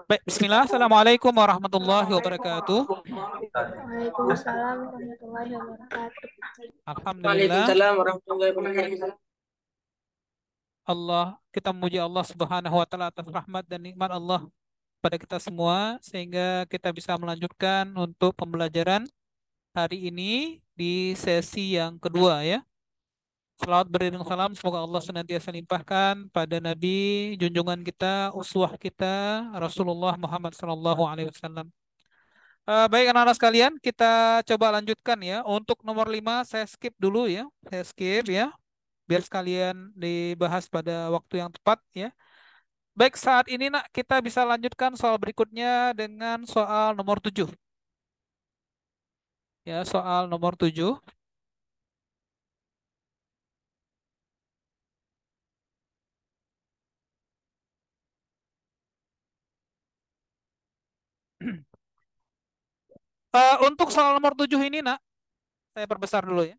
Baik, Bismillah. Assalamualaikum warahmatullahi wabarakatuh. Waalaikumsalam warahmatullahi wabarakatuh. Alhamdulillah, Waalaikumsalam warahmatullahi wabarakatuh. kita memuji Allah Subhanahu wa taala atas rahmat dan nikmat Allah pada kita semua sehingga kita bisa melanjutkan untuk pembelajaran hari ini di sesi yang kedua ya. Salawat beriring salam semoga Allah senantiasa limpahkan pada Nabi junjungan kita, uswah kita Rasulullah Muhammad SAW. Baik anak-anak sekalian, kita coba lanjutkan ya. Untuk nomor 5 saya skip dulu ya. Saya skip ya. Biar sekalian dibahas pada waktu yang tepat ya. Baik, saat ini nak kita bisa lanjutkan soal berikutnya dengan soal nomor 7. Ya, soal nomor 7. Untuk soal nomor 7 ini nak, saya perbesar dulu ya.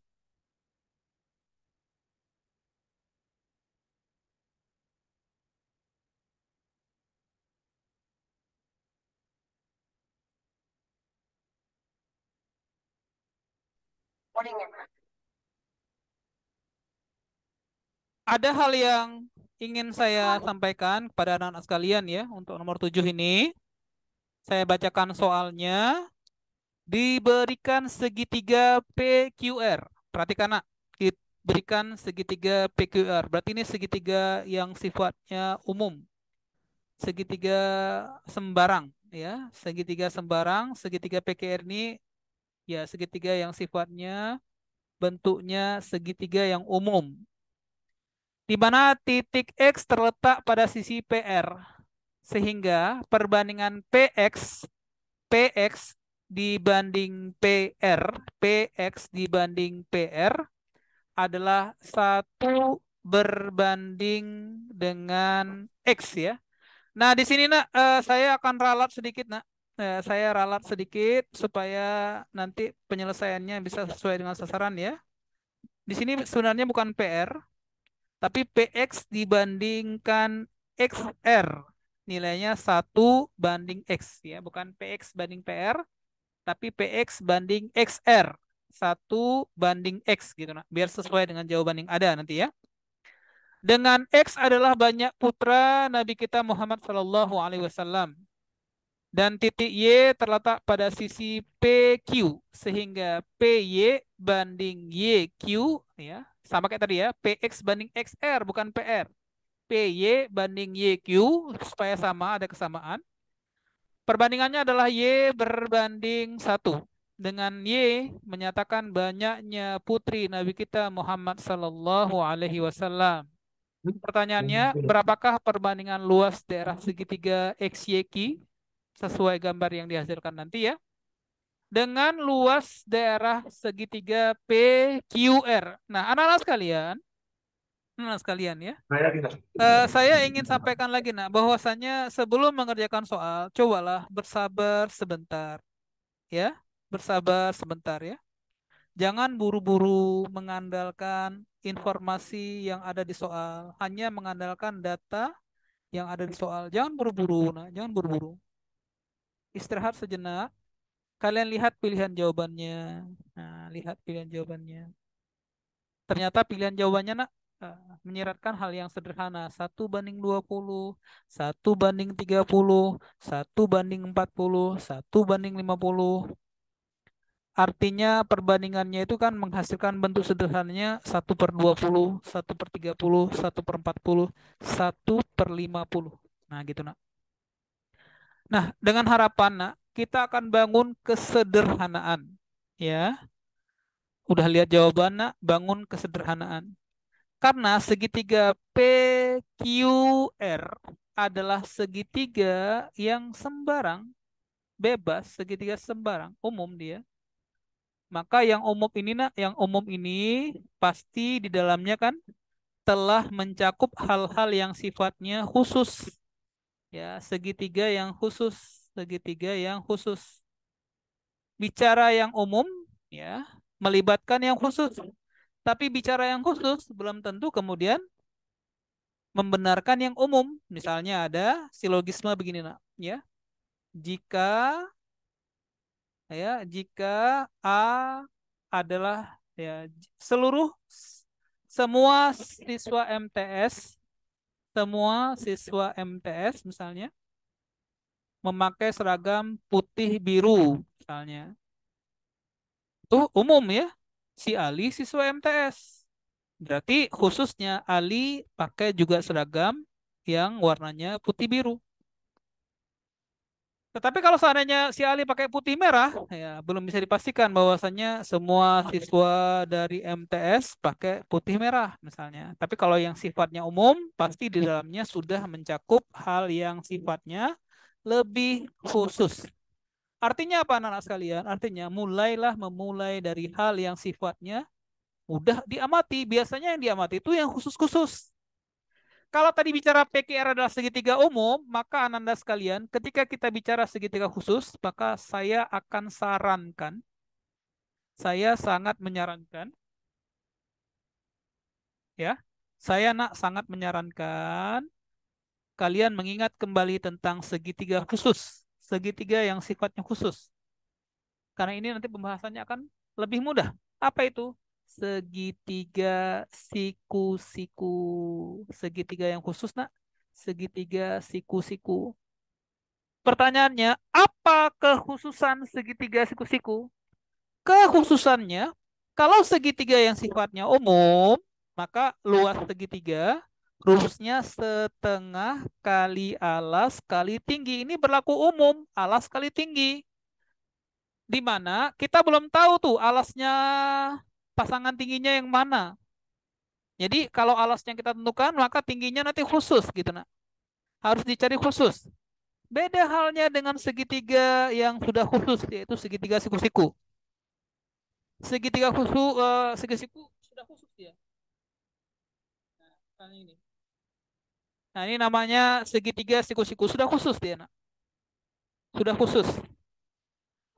Ada hal yang ingin saya sampaikan kepada anak-anak sekalian ya. Untuk nomor 7 ini, saya bacakan soalnya. Diberikan segitiga PQR. Perhatikan nak, diberikan segitiga PQR. Berarti ini segitiga yang sifatnya umum. Segitiga sembarang ya. Segitiga sembarang, segitiga PQR ini ya segitiga yang sifatnya bentuknya segitiga yang umum. Di mana titik X terletak pada sisi PR. Sehingga perbandingan PX dibanding PX dibanding PR adalah 1 berbanding dengan X ya. Nah, di sini nak saya akan ralat sedikit nak. Saya ralat sedikit supaya nanti penyelesaiannya bisa sesuai dengan sasaran ya. Di sini sebenarnya bukan PR, tapi PX dibandingkan XR. Nilainya 1 banding X ya, bukan PX banding PR, tapi PX banding XR. 1 banding X gitu nah. Biar sesuai dengan jawaban yang ada nanti ya. Dengan X adalah banyak putra Nabi kita Muhammad SAW. Dan titik Y terletak pada sisi PQ. Sehingga PY banding YQ ya. Sama kayak tadi ya. PX banding XR bukan PR. PY banding YQ supaya sama, ada kesamaan. Perbandingannya adalah Y berbanding 1. Dengan Y menyatakan banyaknya putri Nabi kita Muhammad Sallallahu Alaihi Wasallam. Pertanyaannya, berapakah perbandingan luas daerah segitiga XYQ sesuai gambar yang dihasilkan nanti ya, dengan luas daerah segitiga PQR. Nah, anak-anak sekalian ya, saya ingin sampaikan lagi nak, bahwasanya sebelum mengerjakan soal, cobalah bersabar sebentar ya, bersabar sebentar ya. Jangan buru-buru mengandalkan informasi yang ada di soal, hanya mengandalkan data yang ada di soal. Jangan buru-buru, nah, jangan buru-buru. Istirahat sejenak, kalian lihat pilihan jawabannya. Nah, lihat pilihan jawabannya. Ternyata pilihan jawabannya nak menyiratkan hal yang sederhana. 1 banding 20, 1 banding 30, 1 banding 40, 1 banding 50. Artinya perbandingannya itu kan menghasilkan bentuk sederhananya 1/20, 1/30, 1/40, 1/50. Nah gitu nak. Nah dengan harapan nak, kita akan bangun kesederhanaan. Ya, udah lihat jawaban nak, bangun kesederhanaan. Karena segitiga PQR adalah segitiga yang sembarang, bebas, segitiga sembarang, umum dia. Maka yang umum ini nak, yang umum ini pasti di dalamnya kan telah mencakup hal-hal yang sifatnya khusus. Ya, segitiga yang khusus, segitiga yang khusus. Bicara yang umum ya, melibatkan yang khusus. Tapi bicara yang khusus belum tentu kemudian membenarkan yang umum. Misalnya ada silogisme begini, nak, ya. Jika jika A adalah seluruh semua siswa MTS, semua siswa MTS misalnya memakai seragam putih biru misalnya. Itu umum ya. Si Ali siswa MTS. Berarti khususnya Ali pakai juga seragam yang warnanya putih biru. Tetapi kalau seandainya si Ali pakai putih merah, ya belum bisa dipastikan bahwasannya semua siswa dari MTS pakai putih merah misalnya. Tapi kalau yang sifatnya umum, pasti di dalamnya sudah mencakup hal yang sifatnya lebih khusus. Artinya apa anak-anak sekalian? Artinya memulai dari hal yang sifatnya mudah diamati. Biasanya yang diamati itu yang khusus-khusus. Kalau tadi bicara PQR adalah segitiga umum, maka Ananda sekalian, ketika kita bicara segitiga khusus, maka saya sangat menyarankan, ya, sangat menyarankan kalian mengingat kembali tentang segitiga khusus, segitiga yang sifatnya khusus. Karena ini nanti pembahasannya akan lebih mudah. Apa itu? Segitiga siku-siku. Segitiga yang khusus, nak. Segitiga siku-siku. Pertanyaannya, apa kekhususan segitiga siku-siku? Kekhususannya, kalau segitiga yang sifatnya umum, maka luas segitiga rumusnya setengah kali alas kali tinggi. Ini berlaku umum, alas kali tinggi. Di mana kita belum tahu tuh alasnya pasangan tingginya yang mana. Jadi kalau alasnya kita tentukan, maka tingginya nanti khusus gitu, nak. Harus dicari khusus. Beda halnya dengan segitiga yang sudah khusus, yaitu segitiga siku-siku. Segitiga khusus, segitiga siku sudah khusus ya. Nah, ini. Nah, ini namanya segitiga siku-siku sudah khusus dia, nak. Sudah khusus.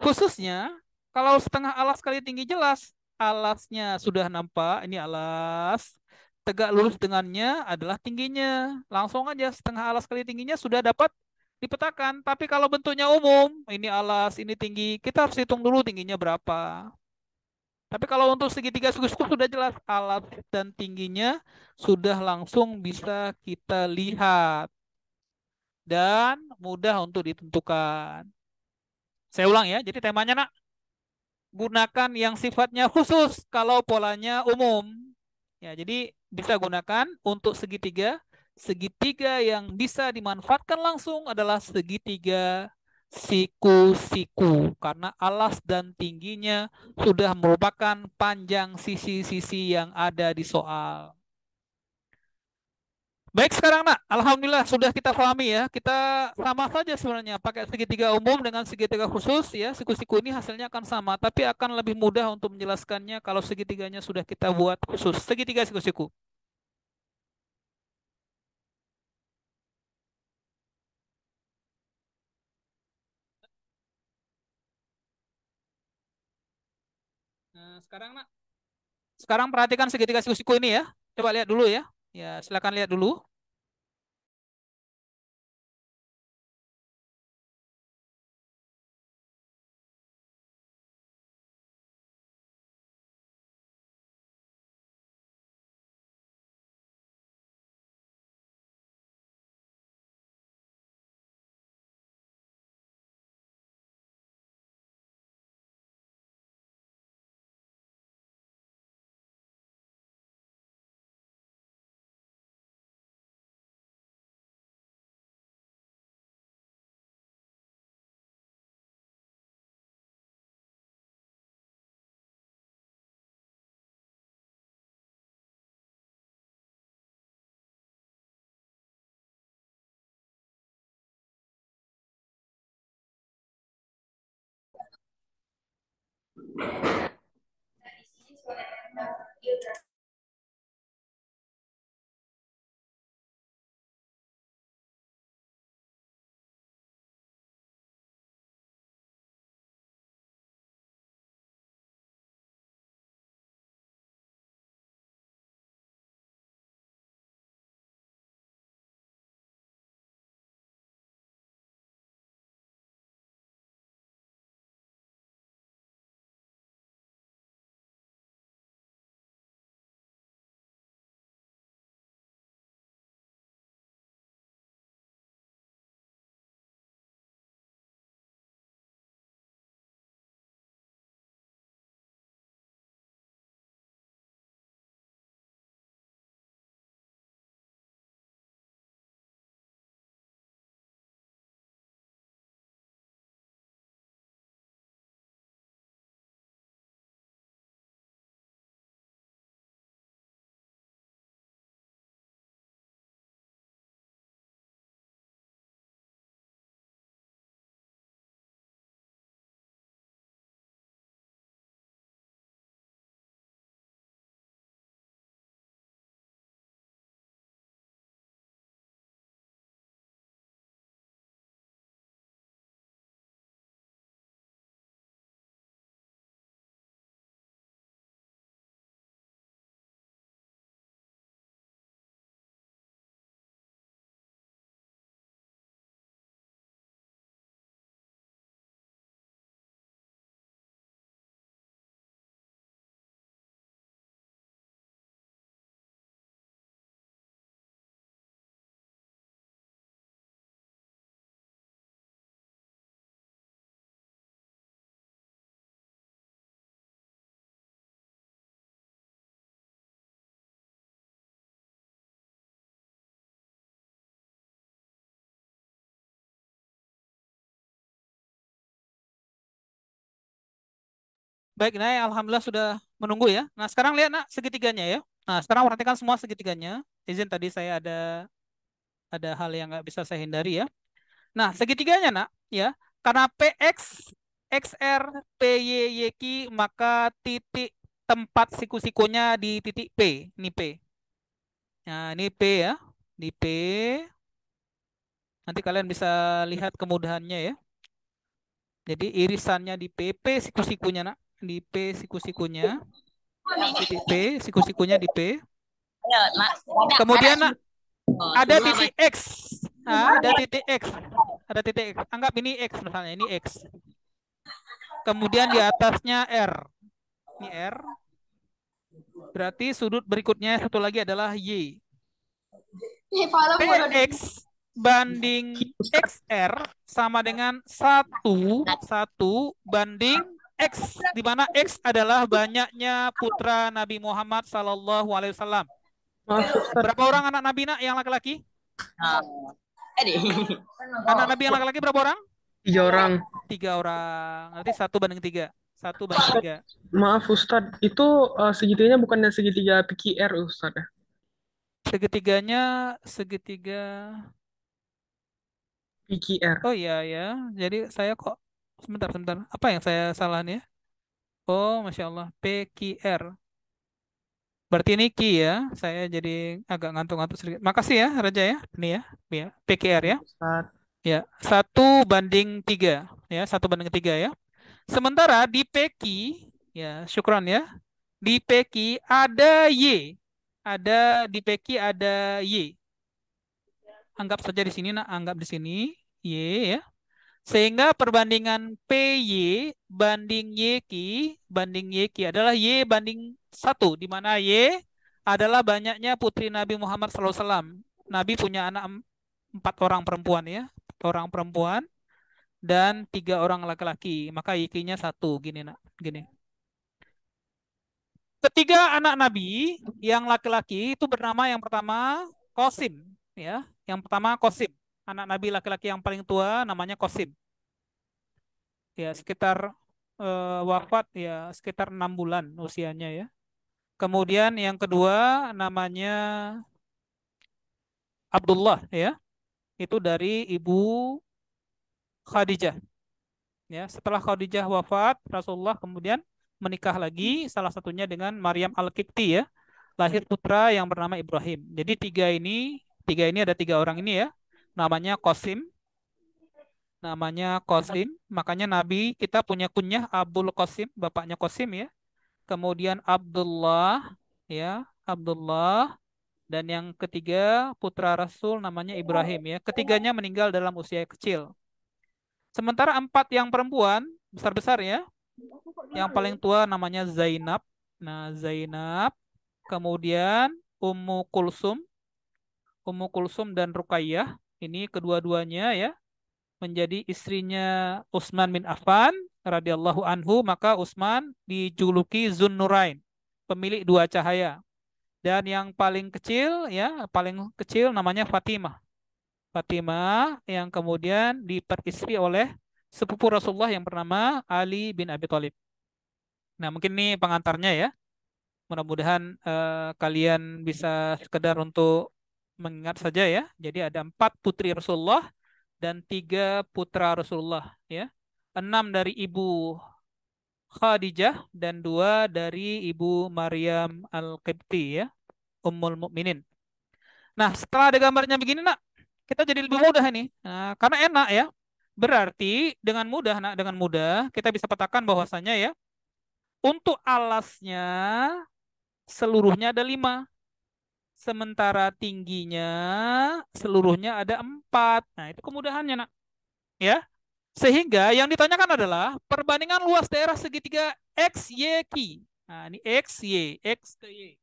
Khususnya kalau setengah alas kali tinggi jelas, alasnya sudah nampak, ini alas. Tegak lurus dengannya adalah tingginya. Langsung aja setengah alas kali tingginya sudah dapat dipetakan. Tapi kalau bentuknya umum, ini alas, ini tinggi, kita harus hitung dulu tingginya berapa. Tapi kalau untuk segitiga siku-siku sudah jelas alas dan tingginya sudah langsung bisa kita lihat dan mudah untuk ditentukan. Saya ulang ya, jadi temanya, nak, gunakan yang sifatnya khusus kalau polanya umum. Ya, jadi bisa gunakan untuk segitiga. Segitiga yang bisa dimanfaatkan langsung adalah segitiga siku-siku karena alas dan tingginya sudah merupakan panjang sisi-sisi yang ada di soal. Baik, sekarang, nak, alhamdulillah sudah kita pahami ya. Kita sama saja sebenarnya pakai segitiga umum dengan segitiga khusus ya. Siku-siku ini hasilnya akan sama, tapi akan lebih mudah untuk menjelaskannya kalau segitiganya sudah kita buat khusus. Segitiga siku-siku. Nah, sekarang, nak, sekarang perhatikan segitiga siku-siku ini ya. Coba lihat dulu ya. Ya, silakan lihat dulu. Baik, nah alhamdulillah sudah menunggu ya. Nah, sekarang lihat nak segitiganya ya. Nah, sekarang perhatikan semua segitiganya. Izin tadi saya ada hal yang nggak bisa saya hindari ya. Nah, segitiganya nak ya. Karena PX, XR, PY, YQ, maka titik tempat siku-sikunya di titik P. Ini P. Nah, ini P ya. Di P. Nanti kalian bisa lihat kemudahannya ya. Jadi irisannya di P, P siku-sikunya nak. Di P siku-sikunya. Titik P, siku-sikunya di P. Kemudian nak, ada titik X. Nah, ada titik X. Ada titik X. Anggap ini X misalnya, ini X. Kemudian di atasnya R. Ini R. Berarti sudut berikutnya satu lagi adalah Y. PX banding XR sama dengan 1 banding X, di mana X adalah banyaknya putra Nabi Muhammad SAW. Maaf Ustaz, Berapa orang anak Nabi nak yang laki-laki? Anak Nabi yang laki-laki berapa orang? 3 orang. 3 orang. Nanti 1 banding 3. 1 banding 3. Maaf Ustaz, itu segitiganya bukannya segitiga PQR Ustaz ya? Segitiganya segitiga. PQR. Oh iya ya. Jadi saya kok sebentar. Apa yang saya salah nih ya? Oh, Masya Allah. PQR. Berarti ini Ki ya. Saya jadi agak ngantuk-ngantuk sedikit. Makasih ya Raja ya. Ini ya. Ya. PQR ya. Ustaz. Ya. 1 banding 3. Ya. 1 banding 3 ya. Sementara di PQ. Ya. Syukran ya. Di PQ ada Y. Di PQ ada Y. Anggap saja di sini, nak. Anggap di sini. Y ya. Sehingga perbandingan PY banding YQ banding YQ adalah Y banding 1, di mana Y adalah banyaknya putri Nabi Muhammad SAW. Nabi punya anak 4 orang perempuan ya, 4 orang perempuan dan 3 orang laki-laki. Maka YQ-nya 1, gini nak, gini. Ketiga anak Nabi yang laki-laki itu bernama yang pertama Qasim ya, yang pertama Qasim. Anak Nabi laki-laki yang paling tua namanya Qasim. Ya sekitar wafat ya sekitar 6 bulan usianya ya. Kemudian yang kedua namanya Abdullah ya, itu dari ibu Khadijah. Ya, setelah Khadijah wafat, Rasulullah kemudian menikah lagi, salah satunya dengan Maryam Al-Qibti ya, lahir putra yang bernama Ibrahim. Jadi tiga ini ada 3 orang ini ya, namanya Qasim, makanya Nabi kita punya kunyah Abul Qasim, bapaknya Qasim ya. Kemudian Abdullah ya, Abdullah, dan yang ketiga putra Rasul namanya Ibrahim ya. Ketiganya meninggal dalam usia kecil. Sementara 4 yang perempuan besar-besar ya. Yang paling tua namanya Zainab. Nah, Zainab, kemudian Ummu Kulsum dan Ruqayyah. Ini kedua-duanya ya menjadi istrinya Utsman bin Affan radhiyallahu anhu, maka Utsman dijuluki Zunnurain, pemilik 2 cahaya. Dan yang paling kecil ya, paling kecil namanya Fatimah. Fatimah yang kemudian diperistri oleh sepupu Rasulullah yang bernama Ali bin Abi Thalib. Nah, mungkin ini pengantarnya ya. Mudah-mudahan kalian bisa sekedar untuk mengingat saja ya. Jadi ada 4 putri Rasulullah dan 3 putra Rasulullah ya. 6 dari ibu Khadijah dan 2 dari ibu Maryam Al-Qibti ya, Ummul Mukminin. Nah, setelah ada gambarnya begini nak, kita jadi lebih mudah ini. Nah, karena enak ya. Berarti dengan mudah nak, dengan mudah kita bisa petakan bahwasanya ya, untuk alasnya seluruhnya ada 5. Sementara tingginya seluruhnya ada 4. Nah, itu kemudahannya nak. Ya. Sehingga yang ditanyakan adalah perbandingan luas daerah segitiga X, Y, Q. Nah, ini X, Y, X ke Y.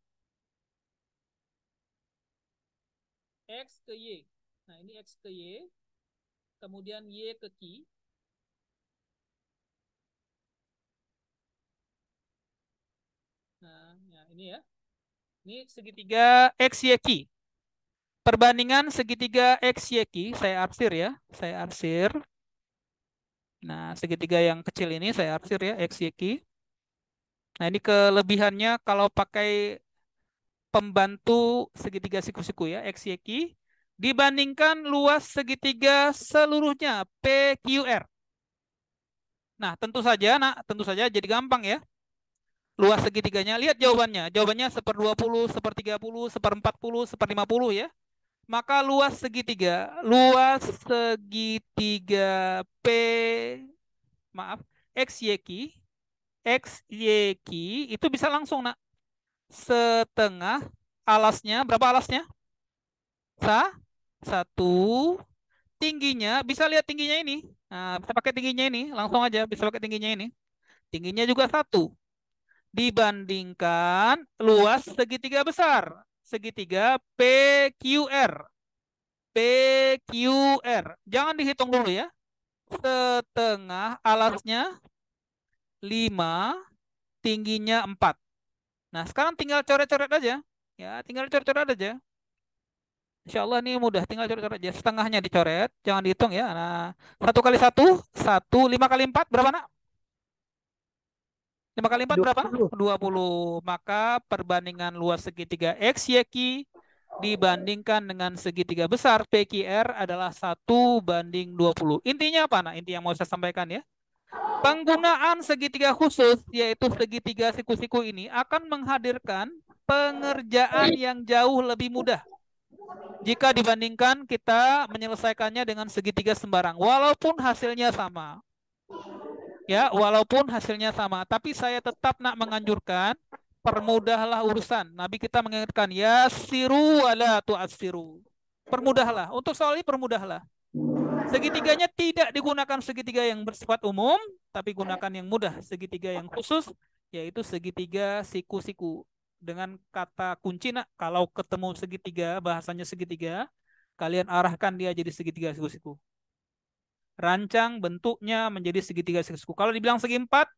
X ke Y. Nah, ini X ke Y. Kemudian Y ke Q. Nah, ya, ini ya. Ini segitiga X, Y, Q. Perbandingan segitiga X, Y, Q, saya arsir ya. Saya arsir. Nah, segitiga yang kecil ini saya arsir ya, X, Y, Q. Nah, ini kelebihannya kalau pakai pembantu segitiga siku-siku ya, X, Y, Q, dibandingkan luas segitiga seluruhnya, PQR. Nah, tentu saja jadi gampang ya. Luas segitiganya, lihat jawabannya. Jawabannya 1/20, 1/30, 1/40, 1/50 ya. Maka luas segitiga P, maaf, XYQ itu bisa langsung nak. Setengah alasnya, berapa alasnya? Satu. Tingginya, bisa lihat tingginya ini. Nah, bisa pakai tingginya ini, langsung aja bisa pakai tingginya ini. Tingginya juga 1. Dibandingkan luas segitiga besar. Segitiga PQR. PQR. Jangan dihitung dulu ya. Setengah alasnya 5, tingginya 4. Nah, sekarang tinggal coret-coret aja. Ya, tinggal coret-coret aja. Insya Allah ini mudah, tinggal coret-coret aja. Setengahnya dicoret, jangan dihitung ya. Nah, 1 kali 1, 1. 5 kali 4, berapa nak? 5 kali 4 berapa? 20. 20. Maka perbandingan luas segitiga XYQ dibandingkan dengan segitiga besar PQR adalah 1/20. Intinya apa nak? Inti yang mau saya sampaikan ya. Penggunaan segitiga khusus, yaitu segitiga siku-siku ini, akan menghadirkan pengerjaan yang jauh lebih mudah jika dibandingkan kita menyelesaikannya dengan segitiga sembarang, walaupun hasilnya sama. Ya, walaupun hasilnya sama, tapi saya tetap nak menganjurkan permudahlah urusan. Nabi kita mengingatkan yasiru wala tu'assiru. Permudahlah. Untuk soal ini permudahlah. Segitiganya tidak digunakan segitiga yang bersifat umum, tapi gunakan yang mudah, segitiga yang khusus, yaitu segitiga siku-siku. Dengan kata kunci nak, kalau ketemu segitiga, bahasanya segitiga, kalian arahkan dia jadi segitiga siku-siku. Rancang bentuknya menjadi segitiga siku-siku. Kalau dibilang segi 4,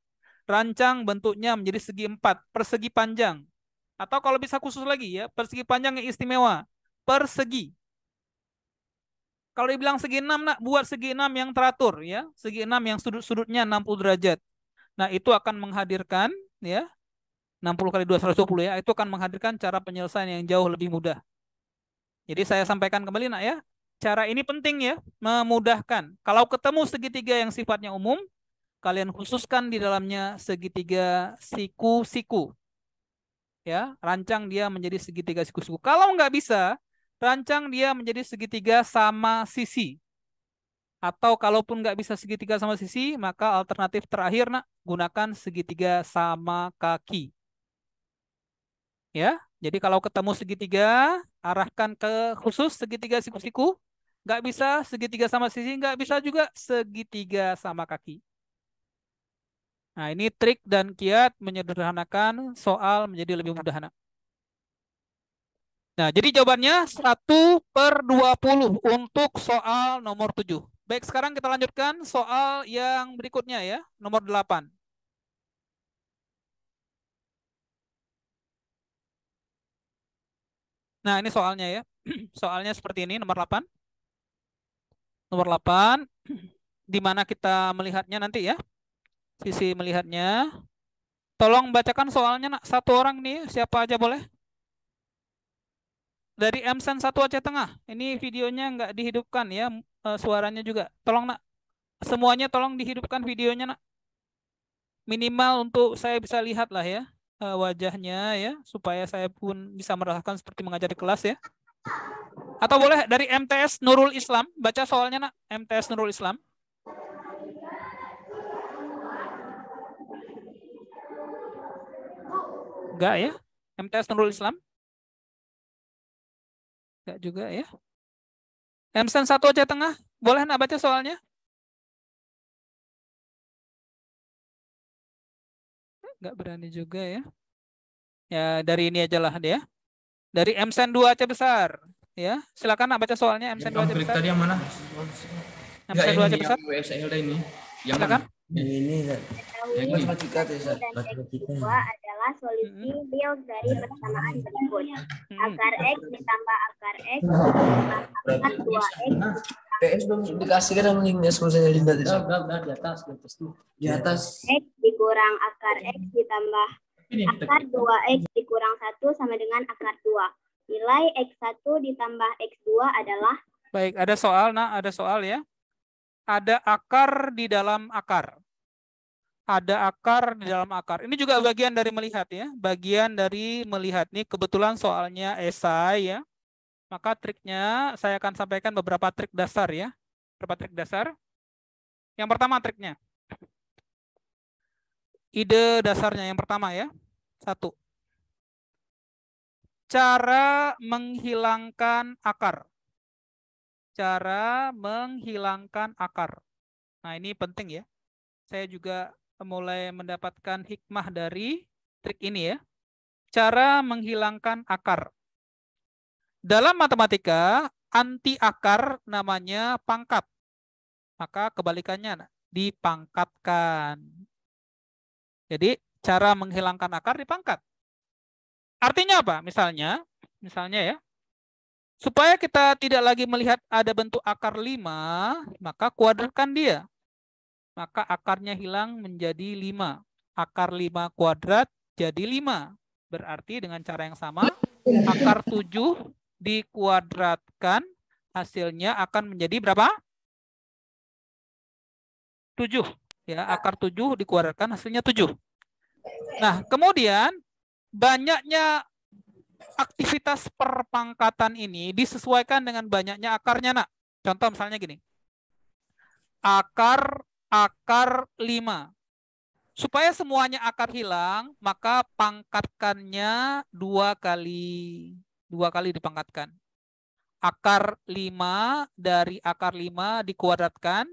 rancang bentuknya menjadi segi 4, persegi panjang. Atau kalau bisa khusus lagi ya, persegi panjang yang istimewa, persegi. Kalau dibilang segi 6 nak, buat segi 6 yang teratur ya, segi 6 yang sudut-sudutnya 60 derajat. Nah, itu akan menghadirkan ya 60 kali 2 120 ya, itu akan menghadirkan cara penyelesaian yang jauh lebih mudah. Jadi saya sampaikan kembali nak ya. Cara ini penting ya, memudahkan. Kalau ketemu segitiga yang sifatnya umum, kalian khususkan di dalamnya segitiga siku-siku. Ya, rancang dia menjadi segitiga siku-siku. Kalau nggak bisa, rancang dia menjadi segitiga sama sisi. Atau kalaupun nggak bisa segitiga sama sisi, maka alternatif terakhir nak, gunakan segitiga sama kaki. Ya, jadi kalau ketemu segitiga, arahkan ke khusus segitiga siku-siku. Nggak bisa segitiga sama sisi, nggak bisa juga segitiga sama kaki. Nah, ini trik dan kiat menyederhanakan soal menjadi lebih mudah, nak. Nah, jadi jawabannya 1/20 untuk soal nomor 7. Baik, sekarang kita lanjutkan soal yang berikutnya ya, nomor 8. Nah, ini soalnya ya. Soalnya seperti ini, nomor 8. Nomor 8, di mana kita melihatnya nanti ya. Sisi melihatnya. Tolong bacakan soalnya nak, satu orang nih, siapa aja boleh. Dari MSen 1 Aceh Tengah. Ini videonya nggak dihidupkan ya, suaranya juga. Tolong nak, semuanya tolong dihidupkan videonya nak. Minimal untuk saya bisa lihat lah ya wajahnya ya, supaya saya pun bisa merasakan seperti mengajar di kelas ya. Atau boleh dari MTS Nurul Islam, baca soalnya nak, MTS Nurul Islam. Enggak ya, MTS Nurul Islam. Enggak juga ya. MSen 1 Aceh Tengah, boleh nak baca soalnya? Enggak berani juga ya. Ya dari ini aja lah dia. Dari MSen 2 Aceh Besar. Ya, silakan nak baca soalnya MSen 2 Aceh Besar. Tadi yang mana? MSen 2 Aceh Besar. WSL ini. Yang Silakan. Ini Yang matematika tuh, Ustaz. Dan X2 adalah solusi real dari persamaan berikut. Akar X ditambah akar X ditambah akar 2X PS belum dikasih kan linknya semuanya Linda tadi. Udah di atas tuh. Di atas. X dikurang akar X ditambah Akar 2X dikurang 1 sama dengan akar 2. Nilai X1 ditambah X2 adalah? Baik, ada soal, nah, ada soal ya. Ada akar di dalam akar. Ada akar di dalam akar. Ini juga bagian dari melihat ya. Bagian dari melihat. Ini kebetulan soalnya esai ya. Maka triknya saya akan sampaikan beberapa trik dasar ya. Beberapa trik dasar. Yang pertama triknya. Ide dasarnya yang pertama ya. 1. Cara menghilangkan akar. Cara menghilangkan akar. Nah, ini penting ya. Saya juga mulai mendapatkan hikmah dari trik ini ya. Cara menghilangkan akar. Dalam matematika, anti akar namanya pangkat. Maka kebalikannya dipangkatkan. Jadi, cara menghilangkan akar dipangkat. Artinya apa? Misalnya ya, supaya kita tidak lagi melihat ada bentuk akar 5, maka kuadratkan dia. Maka akarnya hilang menjadi 5. Akar 5 kuadrat jadi 5. Berarti dengan cara yang sama, akar 7 dikuadratkan, hasilnya akan menjadi berapa? 7. Ya, akar 7 dikuadratkan, hasilnya 7. Nah, kemudian banyaknya aktivitas perpangkatan ini disesuaikan dengan banyaknya akarnya, nak. Contoh misalnya gini. Akar 5. Supaya semuanya akar hilang, maka pangkatkannya 2 kali. 2 kali dipangkatkan. Akar 5 dari akar 5 dikuadratkan,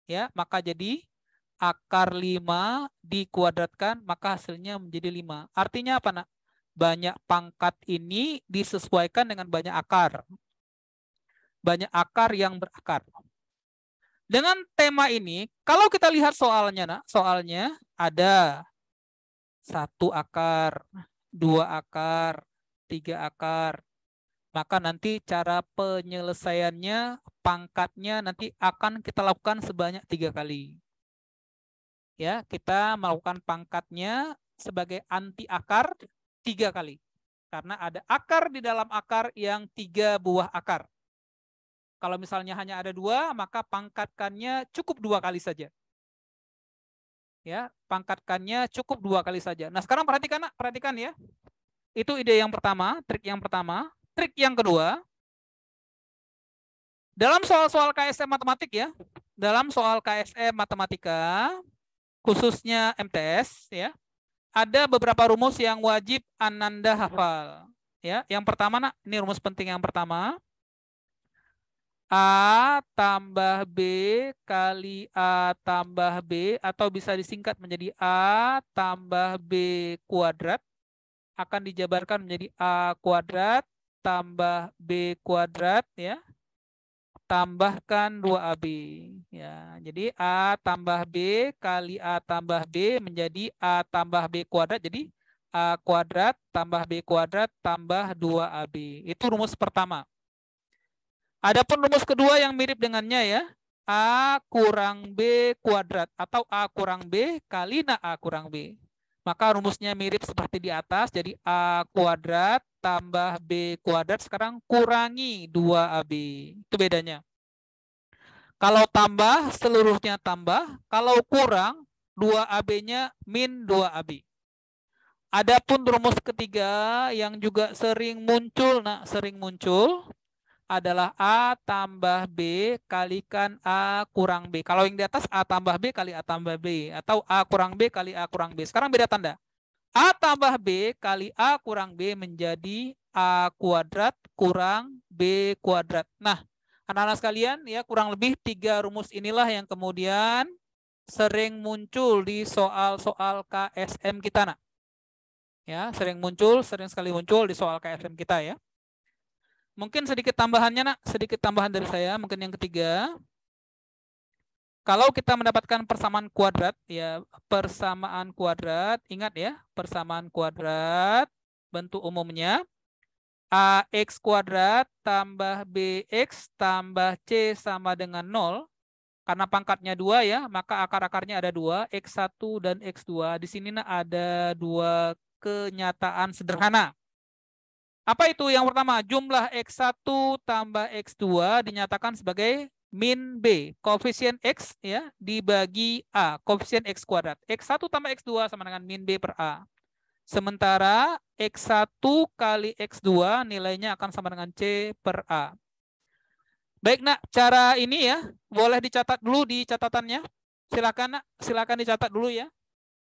ya, maka jadi akar 5 dikuadratkan, maka hasilnya menjadi 5. Artinya apa, nak? Banyak pangkat ini disesuaikan dengan banyak akar. Banyak akar yang berakar. Dengan tema ini, kalau kita lihat soalnya, nak, soalnya ada 1 akar, 2 akar, 3 akar. Maka nanti cara penyelesaiannya, pangkatnya nanti akan kita lakukan sebanyak 3 kali. Ya, kita melakukan pangkatnya sebagai anti akar 3 kali. Karena ada akar di dalam akar yang 3 buah akar. Kalau misalnya hanya ada 2, maka pangkatkannya cukup 2 kali saja. Ya, pangkatkannya cukup 2 kali saja. Nah, sekarang perhatikan ya. Itu ide yang pertama, trik yang pertama. Trik yang kedua, dalam soal-soal KSM matematik ya, dalam soal KSM matematika, khususnya MTS ya, ada beberapa rumus yang wajib Ananda hafal. Ya, yang pertama, nak, ini rumus penting yang pertama. A tambah B kali A tambah B, atau bisa disingkat menjadi A tambah B kuadrat, akan dijabarkan menjadi A kuadrat tambah B kuadrat ya, tambahkan 2AB. Ya, jadi A tambah B kali A tambah B menjadi A tambah B kuadrat, jadi A kuadrat tambah B kuadrat tambah 2AB. Itu rumus pertama. Adapun rumus kedua yang mirip dengannya ya, A kurang B kuadrat atau A kurang B kali A kurang B. Maka rumusnya mirip seperti di atas, jadi A kuadrat tambah B kuadrat, sekarang kurangi 2AB. Itu bedanya. Kalau tambah, seluruhnya tambah. Kalau kurang, 2AB-nya min 2AB. Adapun rumus ketiga yang juga sering muncul, sering muncul, adalah A tambah B kalikan A kurang B. Kalau yang di atas A tambah B kali A tambah B. Atau A kurang B kali A kurang B. Sekarang beda tanda. A tambah B kali A kurang B menjadi A kuadrat kurang B kuadrat. Nah, anak-anak sekalian, ya, kurang lebih 3 rumus inilah yang kemudian sering muncul di soal-soal KSM kita, nak. Ya, sering sekali muncul di soal KSM kita ya. Mungkin sedikit tambahannya, nak, sedikit tambahan dari saya, mungkin yang ketiga. Kalau kita mendapatkan persamaan kuadrat, ya, persamaan kuadrat, ingat ya, persamaan kuadrat, bentuk umumnya, AX kuadrat tambah BX tambah C sama dengan 0, karena pangkatnya 2 ya, maka akar-akarnya ada 2, X1 dan X2. Di sini ada 2 kenyataan sederhana. Apa itu yang pertama? Jumlah X1 tambah X2 dinyatakan sebagai min B. Koefisien X ya dibagi A. Koefisien X kuadrat. X1 tambah X2 sama dengan min B per A. Sementara X1 kali X2 nilainya akan sama dengan C per A. Baik nak, cara ini ya, boleh dicatat dulu di catatannya. Silakan nak, silakan dicatat dulu ya.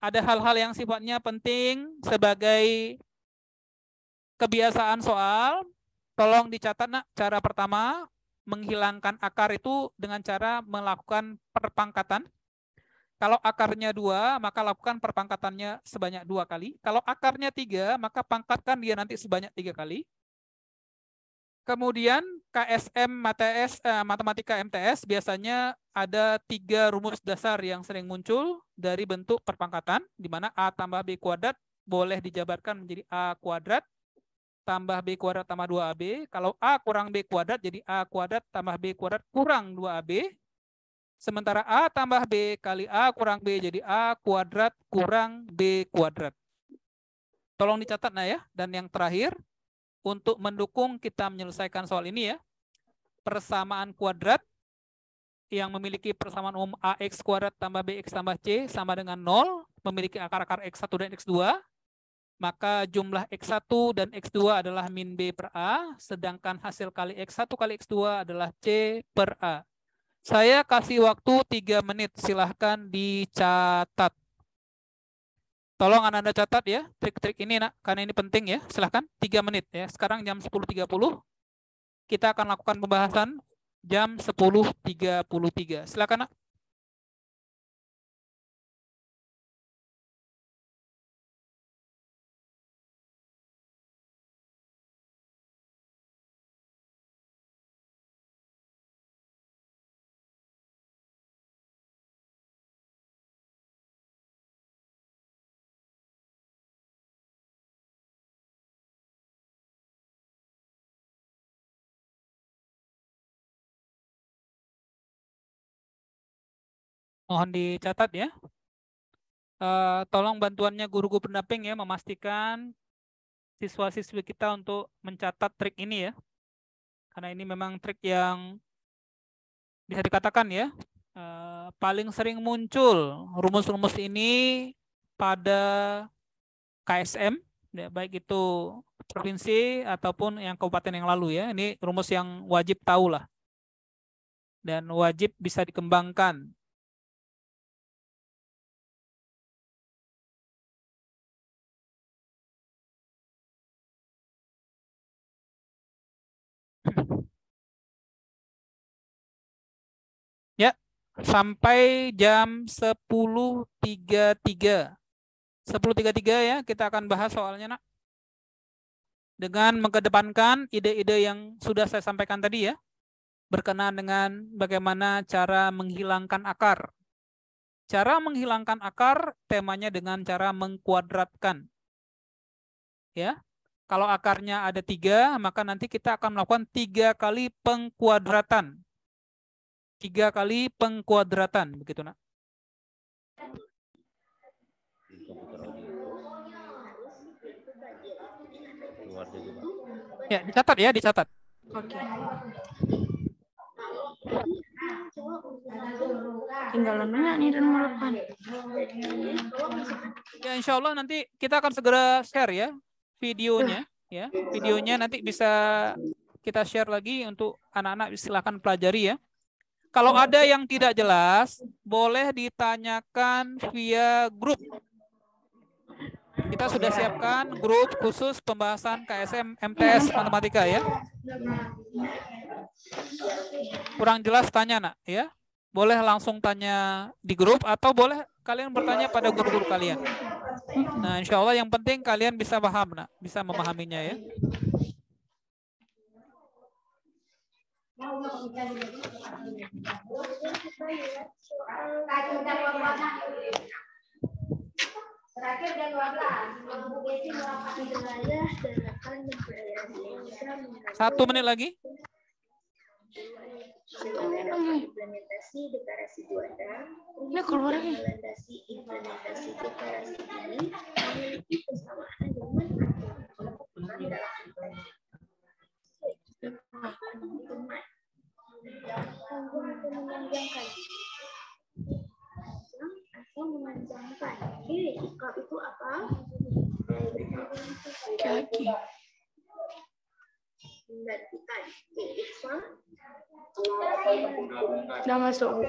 Ada hal-hal yang sifatnya penting sebagai kebiasaan soal. Tolong dicatat nak, cara pertama menghilangkan akar itu dengan cara melakukan perpangkatan. Kalau akarnya 2, maka lakukan perpangkatannya sebanyak 2 kali. Kalau akarnya 3, maka pangkatkan dia nanti sebanyak 3 kali. Kemudian KSM Matematika MTS biasanya ada 3 rumus dasar yang sering muncul dari bentuk perpangkatan, di mana A tambah B kuadrat boleh dijabarkan menjadi A kuadrat tambah B kuadrat tambah 2AB. Kalau A kurang B kuadrat jadi A kuadrat tambah B kuadrat kurang 2AB. Sementara A tambah B kali A kurang B jadi A kuadrat kurang B kuadrat. Tolong dicatat nah ya. Dan yang terakhir, untuk mendukung kita menyelesaikan soal ini ya, persamaan kuadrat yang memiliki persamaan umum AX kuadrat tambah BX tambah C sama dengan 0, memiliki akar-akar X1 dan X2, maka jumlah X1 dan X2 adalah min B per A, sedangkan hasil kali X1 kali X2 adalah C per A. Saya kasih waktu 3 menit, silahkan dicatat. Tolong Anda catat ya, trik-trik ini nak, karena ini penting ya. Silahkan 3 menit ya. Sekarang jam 10.30, kita akan lakukan pembahasan jam 10.33. Silahkan nak. Mohon dicatat ya. Tolong bantuannya guru-guru pendamping ya, memastikan siswa-siswi kita untuk mencatat trik ini ya. Karena ini memang trik yang bisa dikatakan ya, paling sering muncul rumus-rumus ini pada KSM, ya, baik itu provinsi ataupun yang kabupaten yang lalu ya. Ini rumus yang wajib tahu lah. Dan wajib bisa dikembangkan. Ya, sampai jam 10.33. 10.33 ya, kita akan bahas soalnya nak. Dengan mengedepankan ide-ide yang sudah saya sampaikan tadi ya. Berkenaan dengan bagaimana cara menghilangkan akar. Cara menghilangkan akar, temanya dengan cara mengkuadratkan. Ya, kalau akarnya ada 3, maka nanti kita akan melakukan 3 kali pengkuadratan. 3 kali pengkuadratan, begitu nak. Ya, dicatat ya, dicatat. Oke. Tinggal banyak nih dan melakukan. Ya, insya Allah nanti kita akan segera share ya videonya. Ya, videonya nanti bisa kita share lagi untuk anak-anak, silakan pelajari ya. Kalau ada yang tidak jelas, boleh ditanyakan via grup. Kita sudah siapkan grup khusus pembahasan KSM MTS Matematika ya. Kurang jelas tanya nak ya. Boleh langsung tanya di grup atau boleh kalian bertanya pada guru-guru kalian. Nah, insya Allah yang penting kalian bisa paham nak, bisa memahaminya ya. Terakhir jam 12. 1 menit lagi. Implementasi deklarasi juara. Ini keluar lagi. Implementasi deklarasi ini memiliki kesamaan dengan di dalam memanjangkan. Jika itu apa? Kaki. Menggantikan. Udah masuk.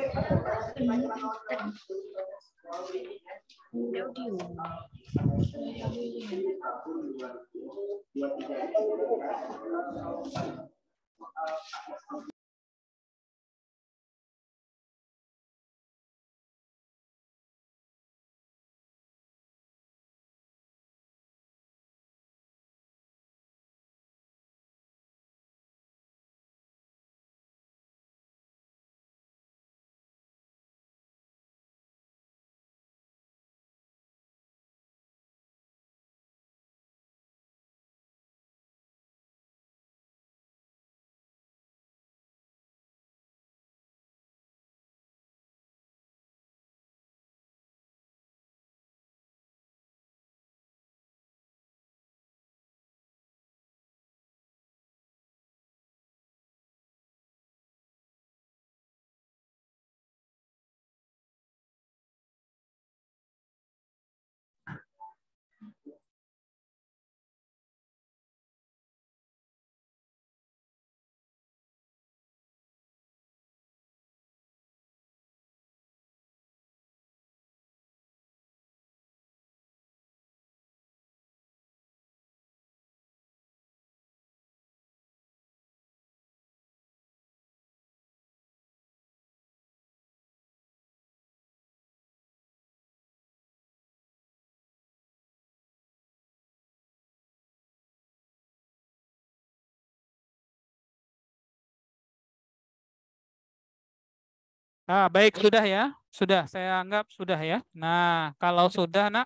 Baik, sudah ya. Sudah, saya anggap sudah ya. Nah, kalau sudah, Nak,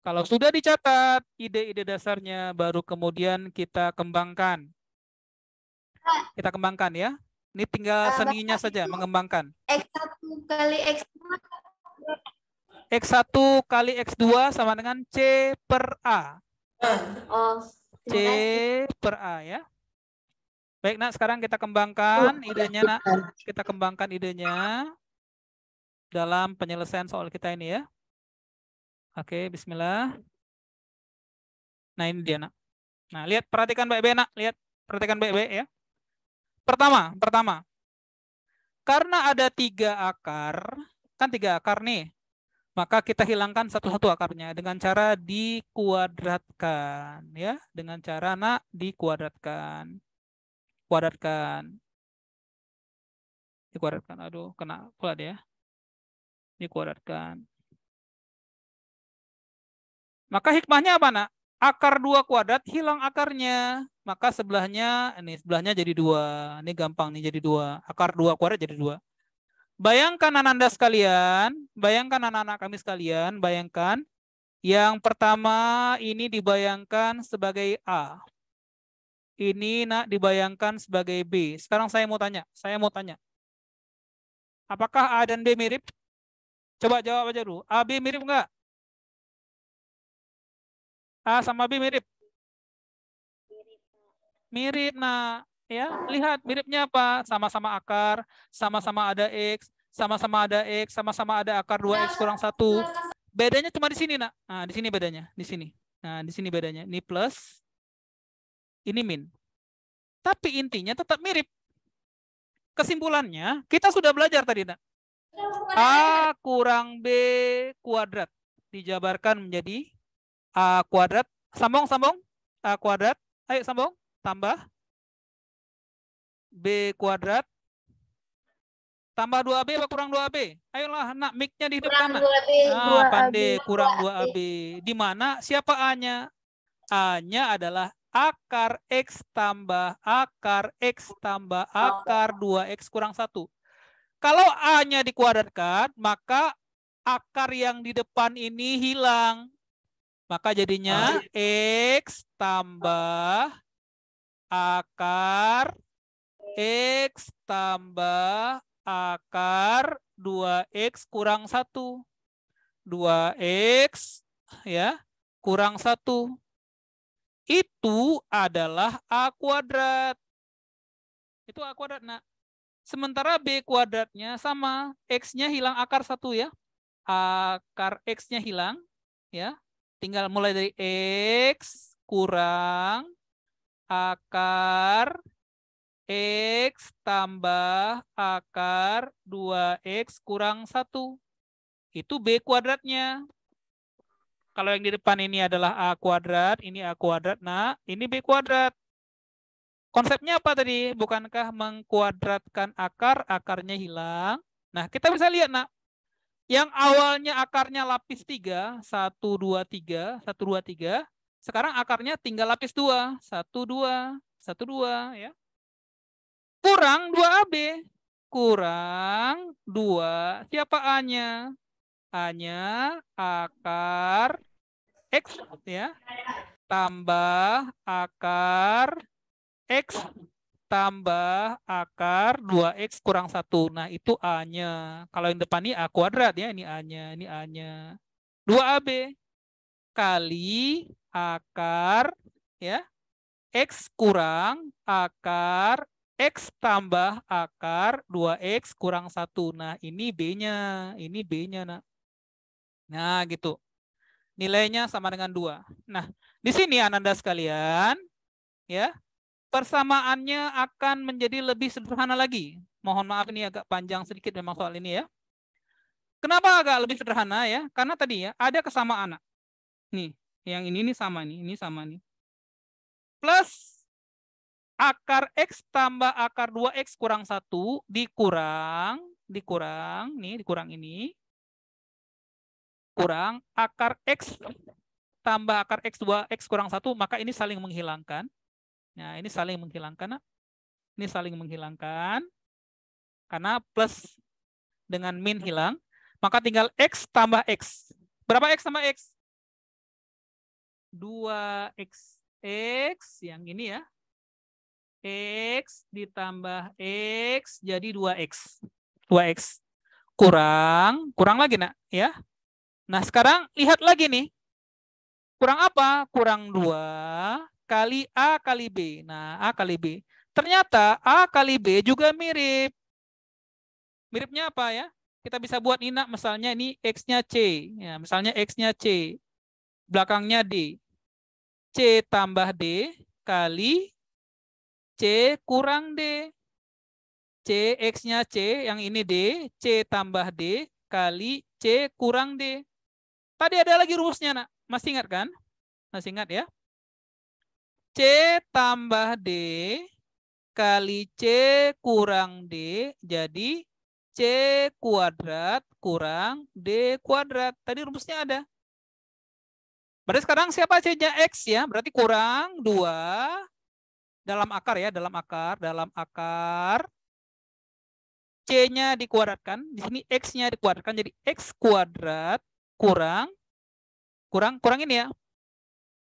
kalau sudah dicatat ide-ide dasarnya, baru kemudian kita kembangkan. Kita kembangkan ya. Ini tinggal seninya saja, mengembangkan. X1 kali X2. X1 kali X2 sama dengan C per A. Oh, C per A ya. Baik, Nak, sekarang kita kembangkan idenya, Nak. Kita kembangkan idenya dalam penyelesaian soal kita ini ya. Oke, bismillah. Nah, ini dia, Nak. Nah, lihat, perhatikan baik-baik, Nak. Lihat, perhatikan baik-baik ya. Pertama. Karena ada 3 akar, kan 3 akar nih. Maka kita hilangkan satu-satu akarnya dengan cara dikuadratkan ya, dengan cara, Nak, dikuadratkan. Dikuadratkan. Aduh, kena pula dia. Dikuadratkan. Maka hikmahnya apa, Nak? Akar 2 kuadrat hilang akarnya. Maka sebelahnya jadi 2. Ini gampang nih, jadi 2. Akar 2 kuadrat jadi 2. Bayangkan anak-anak sekalian, bayangkan anak-anak kami sekalian, bayangkan yang pertama ini dibayangkan sebagai A. Ini, Nak, dibayangkan sebagai B. Sekarang saya mau tanya. Apakah A dan B mirip? Coba jawab aja dulu. A, B mirip enggak? A sama B mirip? Mirip, Nak. Ya, lihat miripnya apa? Sama-sama akar, sama-sama ada X, sama-sama ada akar 2X kurang 1. Bedanya cuma di sini, Nak. Nah, di sini bedanya, di sini. Nah, di sini bedanya. Ini plus, ini min. Tapi intinya tetap mirip. Kesimpulannya, kita sudah belajar tadi, Nak. A kurang B kuadrat dijabarkan menjadi A kuadrat. Sambung. A kuadrat. Ayo sambung. Tambah. B kuadrat. Tambah 2AB apa kurang 2AB? Ayolah, Nak, mic-nya dihidupkan, Nak. Pandai, kurang 2AB. Di mana siapa A-nya? A-nya adalah akar X tambah akar X tambah akar 2X kurang 1. Kalau A-nya dikuadratkan, maka akar yang di depan ini hilang. Maka jadinya X tambah akar X tambah akar 2X kurang 1. 2X ya kurang 1. Itu adalah A kuadrat. Itu A kuadrat. Nah, sementara B kuadratnya sama. X-nya hilang akar 1 ya. Akar X-nya hilang. Ya. Tinggal mulai dari X kurang akar X tambah akar 2X kurang 1. Itu B kuadratnya. Kalau yang di depan ini adalah A kuadrat, ini A kuadrat. Nah, ini B kuadrat. Konsepnya apa tadi? Bukankah mengkuadratkan akar, akarnya hilang? Nah, kita bisa lihat, nak. Yang awalnya akarnya lapis 3, 1, 2, 3, 1, 2, 3. Sekarang akarnya tinggal lapis 2, 1, 2, 1, 2. Ya. Kurang 2AB. Kurang 2. Siapa A-nya? A-nya akar X ya. Tambah akar X tambah akar 2X kurang 1. Nah, itu A-nya. Kalau yang depan ini A kuadrat ya, ini A-nya, ini A-nya. 2AB kali akar ya X kurang akar X tambah akar 2X kurang 1. Nah, ini B-nya. Ini B-nya, nah. Nah, gitu. Nilainya sama dengan 2. Nah, di sini Ananda sekalian, ya, persamaannya akan menjadi lebih sederhana lagi. Mohon maaf ini agak panjang sedikit memang soal ini ya. Kenapa agak lebih sederhana ya? Karena tadi ya ada kesamaan. Nih, yang ini sama nih, ini sama nih. Plus akar X tambah akar 2X kurang 1 dikurang ini. Kurang akar X tambah akar X 2X kurang 1, maka ini saling menghilangkan. Nah, ini saling menghilangkan. Ini saling menghilangkan. Karena plus dengan min hilang, maka tinggal X tambah X. Berapa X tambah X? 2X. X yang ini ya. X ditambah X jadi 2X. 2X. Kurang lagi, nak, ya. Nah, sekarang lihat lagi nih. Kurang apa? Kurang 2 kali A kali B. Nah, A kali B. Ternyata A kali B juga mirip. Miripnya apa ya? Kita bisa buat ini, misalnya ini X-nya C. Ya, misalnya X-nya C. Belakangnya D. C tambah D kali C kurang D. C, X-nya C, yang ini D. C tambah D kali C kurang D. Tadi ada lagi rumusnya, nak. Masih ingat kan? Masih ingat ya? C tambah D kali C kurang D jadi C kuadrat kurang D kuadrat. Tadi rumusnya ada. Berarti sekarang siapa C-nya? X ya. Berarti kurang 2 dalam akar ya. Dalam akar. C-nya dikuadratkan. Di sini X-nya dikuadratkan. Jadi X kuadrat kurang ini ya.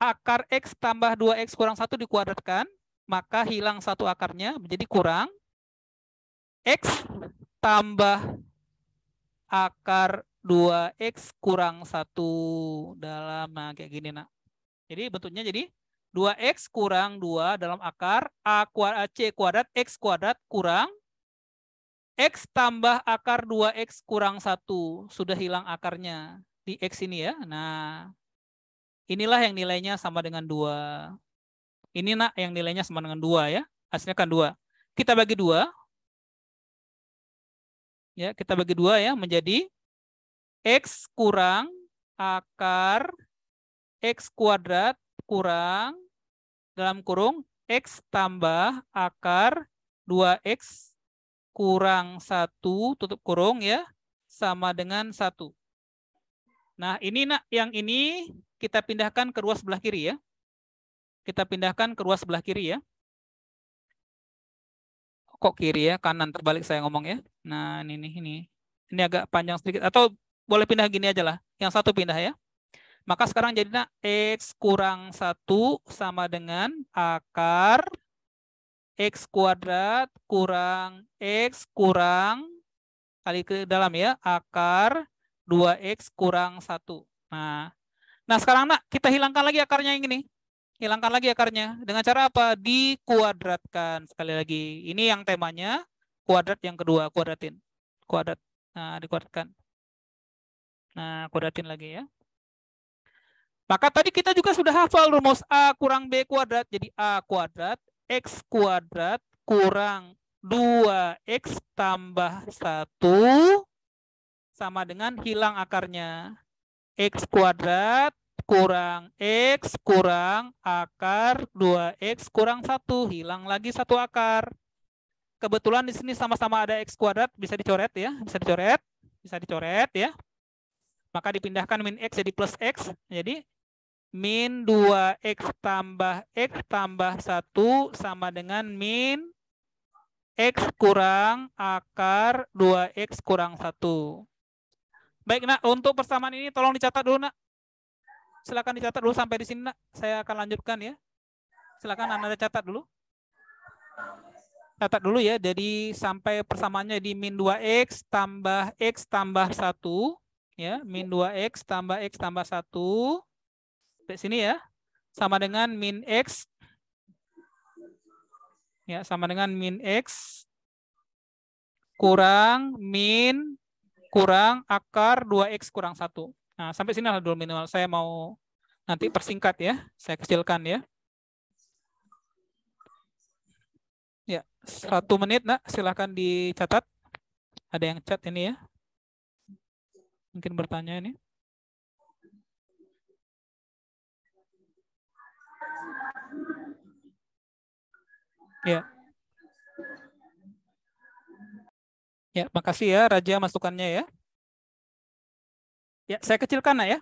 Akar X tambah 2X kurang 1 dikuadratkan. Maka hilang satu akarnya. Menjadi kurang X tambah akar 2X kurang 1 dalam, nah kayak gini, nak. Jadi bentuknya jadi 2X kurang 2 dalam akar C kuadrat X kuadrat kurang X tambah akar 2X kurang 1. Sudah hilang akarnya di X ini ya. Nah, inilah yang nilainya sama dengan 2. Ini, nak, yang nilainya sama dengan 2 ya. Hasilnya kan 2. Kita bagi 2. Ya, kita bagi 2 ya menjadi X kurang akar X kuadrat kurang dalam kurung X tambah akar 2X kurang 1 tutup kurung ya sama dengan 1. Nah, ini, nak, yang ini kita pindahkan ke ruas sebelah kiri ya. Kita pindahkan ke ruas sebelah kiri ya. Kok kiri ya? Kanan, terbalik saya ngomong ya. Nah, ini agak panjang sedikit. Atau boleh pindah gini aja lah. Yang satu pindah ya. Maka sekarang jadinya X kurang 1 sama dengan akar X kuadrat kurang X kurang, kali ke dalam ya, akar 2X kurang 1. Nah sekarang nak, kita hilangkan lagi akarnya yang ini. Hilangkan lagi akarnya. Dengan cara apa? Dikuadratkan. Sekali lagi. Ini yang temanya. Kuadrat yang kedua. Kuadratin. Kuadrat. Nah, dikuadratkan. Nah, kuadratin lagi ya. Maka tadi kita juga sudah hafal rumus A kurang B kuadrat. Jadi A kuadrat X kuadrat kurang 2X tambah 1 sama dengan hilang akarnya. X kuadrat kurang X kurang akar 2X kurang 1. Hilang lagi satu akar. Kebetulan di sini sama-sama ada X kuadrat. Bisa dicoret ya. Bisa dicoret. Bisa dicoret ya. Maka dipindahkan min X jadi plus X. Jadi min 2X tambah X tambah 1 sama dengan min X kurang akar 2X kurang 1. Baik, nak, untuk persamaan ini tolong dicatat dulu, nak. Silakan dicatat dulu sampai di sini, nak. Saya akan lanjutkan ya. Silakan Anda catat dulu. Catat dulu ya. Jadi sampai persamaannya di min 2X tambah X tambah 1 ya, min 2X tambah X tambah 1. Di sini ya. Sama dengan min X ya, sama dengan min X kurang min kurang akar 2X kurang 1. Nah, sampai sini lah dulu minimal. Saya mau nanti persingkat ya. Saya kecilkan ya. Ya, 1 menit, nak. Silahkan dicatat. Ada yang chat ini ya. Mungkin bertanya ini. Ya. Ya, makasih ya Raja masukannya ya. Ya, saya kecilkan, nak ya.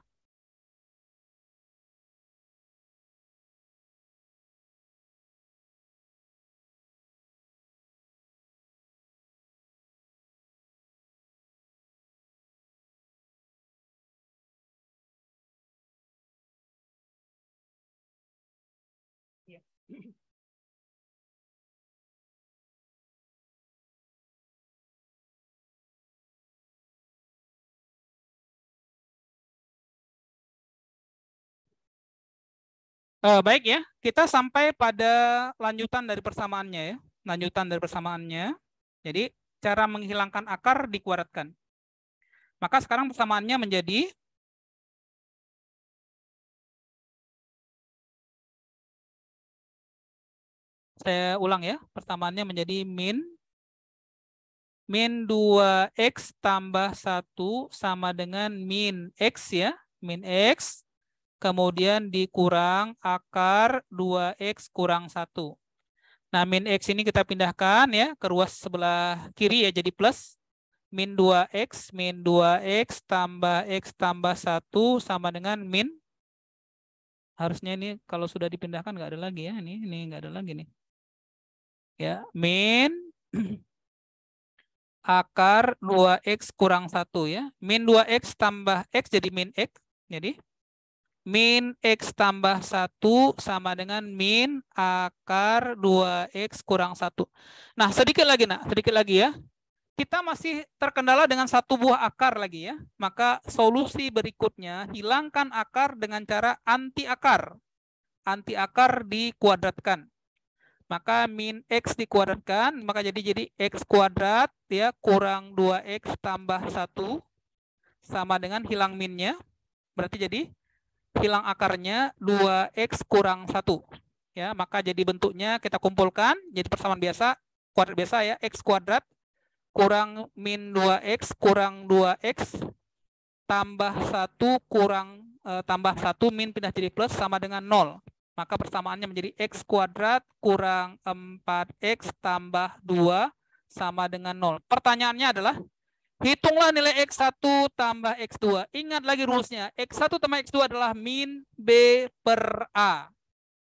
Ya. Baik ya, kita sampai pada lanjutan dari persamaannya ya. Lanjutan dari persamaannya. Jadi cara menghilangkan akar dikuadratkan. Maka sekarang persamaannya menjadi saya ulang ya, persamaannya menjadi min 2X tambah 1 sama dengan min X ya, min X, kemudian dikurang akar 2X kurang 1. Nah, min X ini kita pindahkan ya ke ruas sebelah kiri ya, jadi plus. Min 2X tambah X tambah 1 sama dengan min. Harusnya ini kalau sudah dipindahkan nggak ada lagi ya, ini nggak ada lagi nih. Ya, min akar 2X kurang 1 ya. Min 2X tambah X jadi min X. Jadi min X tambah 1 sama dengan min akar 2X kurang 1. Nah, sedikit lagi, nak. Sedikit lagi ya. Kita masih terkendala dengan satu buah akar lagi ya. Maka solusi berikutnya, hilangkan akar dengan cara anti akar. Anti akar dikuadratkan. Maka min X dikuadratkan, maka jadi X kuadrat ya kurang 2X tambah 1 sama dengan hilang minnya. Berarti jadi hilang akarnya 2X kurang 1. Ya, maka jadi bentuknya kita kumpulkan jadi persamaan biasa, kuadrat biasa ya, X kuadrat kurang min 2X kurang 2X tambah 1 kurang tambah 1 min pindah jadi plus sama dengan 0. Maka persamaannya menjadi X kuadrat kurang 4X tambah 2 sama dengan 0. Pertanyaannya adalah, hitunglah nilai X1 tambah X2. Ingat lagi rumusnya. X1 tambah X2 adalah min B per A.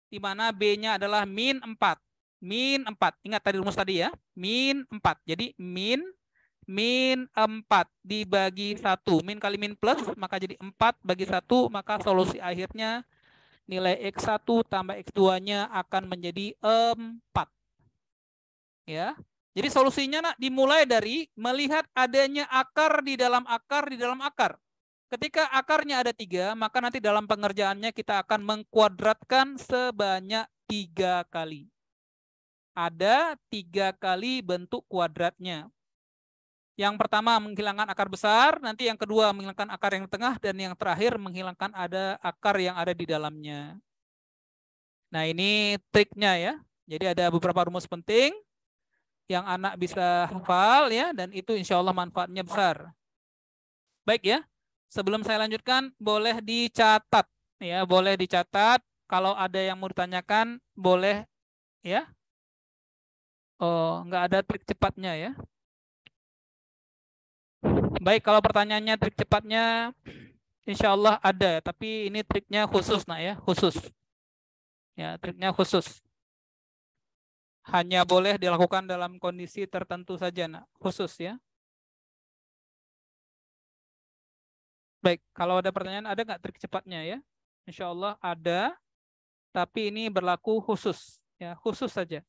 Di mana B-nya adalah min 4. Min 4. Ingat tadi rumus tadi ya. Min 4. Jadi min 4 dibagi 1. Min kali min plus, maka jadi 4 bagi 1. Maka solusi akhirnya nilai X1 tambah X2-nya akan menjadi 4. Ya. Jadi solusinya nak dimulai dari melihat adanya akar di dalam akar di dalam akar. Ketika akarnya ada 3, maka nanti dalam pengerjaannya kita akan mengkuadratkan sebanyak 3 kali. Ada 3 kali bentuk kuadratnya. Yang pertama menghilangkan akar besar, nanti yang kedua menghilangkan akar yang tengah, dan yang terakhir menghilangkan ada akar yang ada di dalamnya. Nah ini triknya ya. Jadi ada beberapa rumus penting yang anak bisa hafal ya, dan itu insya Allah manfaatnya besar. Baik ya, sebelum saya lanjutkan boleh dicatat ya, boleh dicatat. Kalau ada yang mau ditanyakan boleh ya. Oh, nggak ada trik cepatnya ya. Baik, kalau pertanyaannya trik cepatnya, insya Allah ada, tapi ini triknya khusus nak ya, khusus. Ya, triknya khusus. Hanya boleh dilakukan dalam kondisi tertentu saja nak, khusus ya. Baik, kalau ada pertanyaan, ada nggak trik cepatnya ya? Insya Allah ada, tapi ini berlaku khusus, ya khusus saja.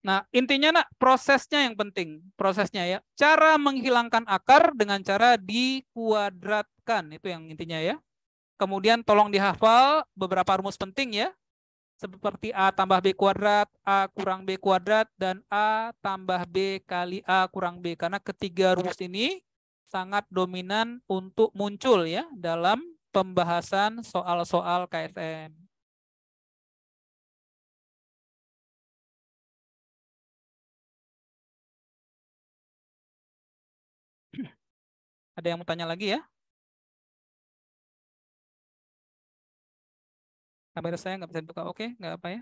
Nah, intinya nak prosesnya yang penting, prosesnya ya. Cara menghilangkan akar dengan cara dikuadratkan, itu yang intinya ya. Kemudian tolong dihafal beberapa rumus penting ya. Seperti A tambah B kuadrat, A kurang B kuadrat, dan A tambah B kali A kurang B. Karena ketiga rumus ini sangat dominan untuk muncul ya dalam pembahasan soal-soal KSM. Ada yang mau tanya lagi ya? Kamera saya nggak bisa dibuka. Oke, nggak apa ya.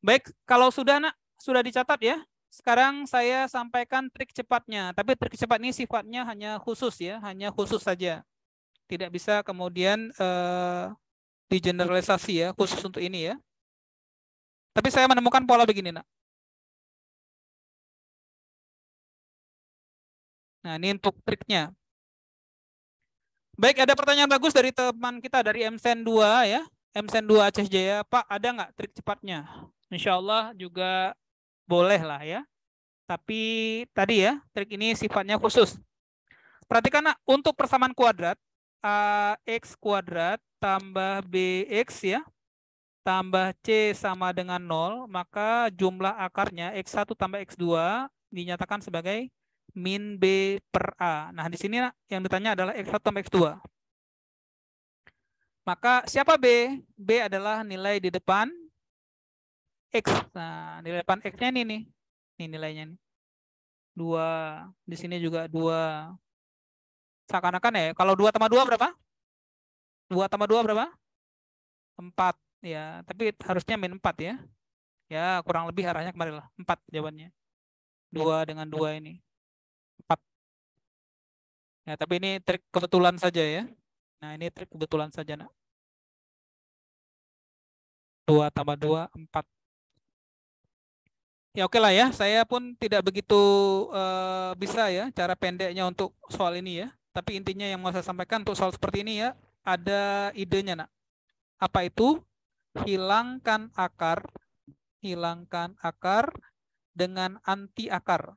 Baik, kalau sudah nak, sudah dicatat ya. Sekarang saya sampaikan trik cepatnya. Tapi trik cepat ini sifatnya hanya khusus ya, hanya khusus saja. Tidak bisa kemudian digeneralisasi ya, khusus untuk ini ya. Tapi saya menemukan pola begini nak. Nah, ini untuk triknya. Baik, ada pertanyaan bagus dari teman kita dari MSen 2 ya. MSen 2 Aceh Jaya. Pak, ada nggak trik cepatnya? Insya Allah juga boleh lah ya. Tapi tadi ya, trik ini sifatnya khusus. Perhatikan nak, untuk persamaan kuadrat, AX kuadrat tambah BX ya, tambah C sama dengan 0, maka jumlah akarnya X1 tambah X2 dinyatakan sebagai min B per A. Nah, di sini yang ditanya adalah X1 tambah X2. Maka siapa B? B adalah nilai di depan X. Nah, nilai depan X-nya ini nih. Ini nilainya nih. 2. Di sini juga 2. Seakan-akan ya, kalau 2 tambah 2 berapa? 2 tambah 2 berapa? 4. Ya, tapi harusnya min 4 ya. Ya, kurang lebih arahnya kemarin lah. 4 jawabannya. 2 dengan 2 ini. 4. Ya, tapi ini trik kebetulan saja ya. Nah, ini trik kebetulan saja nak. 2 tambah 2, 4. Ya oke lah ya, saya pun tidak begitu bisa ya cara pendeknya untuk soal ini ya. Tapi intinya yang mau saya sampaikan untuk soal seperti ini ya, ada idenya nak. Apa itu? Hilangkan akar dengan anti akar.